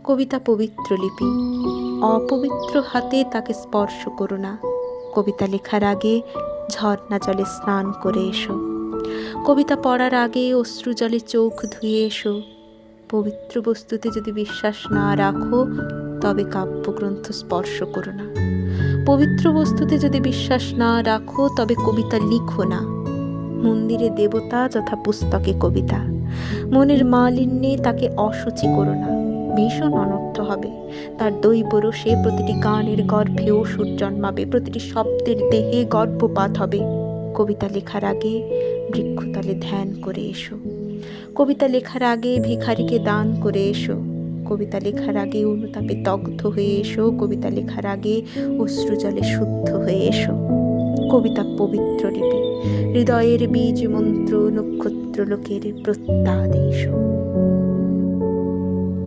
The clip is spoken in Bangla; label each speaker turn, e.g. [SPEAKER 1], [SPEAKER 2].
[SPEAKER 1] কবিতা পবিত্র লিপি, অপবিত্র হাতে তাকে স্পর্শ করো না। কবিতা লেখার আগে ঝর্ণা জলে স্নান করে এসো। কবিতা পড়ার আগে অশ্রু জলে চোখ ধুয়ে এসো। পবিত্র বস্তুতে যদি বিশ্বাস না রাখো তবে কাব্যগ্রন্থ স্পর্শ করো না। পবিত্র বস্তুতে যদি বিশ্বাস না রাখো তবে কবিতা লিখো না। মন্দিরে দেবতা যথা পুস্তকে কবিতা। মনের মালিন্যে তাকে অশুচি করো না, ভীষণ অনর্থ হবে। তার দৈব রসে প্রতিটি গানের গর্ভে অসুর জন্মাবে, প্রতিটি শব্দের দেহে গর্ভপাত হবে। কবিতা লেখার আগে বৃক্ষতলে ধ্যান করে এসো। কবিতা লেখার আগে ভিখারিকে দান করে এসো। কবিতা লেখার আগে অনুতাপে দগ্ধ হয়ে এসো। কবিতা লেখার আগে অশ্রু জলে শুদ্ধ হয়ে এসো। কবিতা পবিত্র লিপি, হৃদয়ের বীজ মন্ত্র, নক্ষত্র লোকের প্রত্যাদেশ।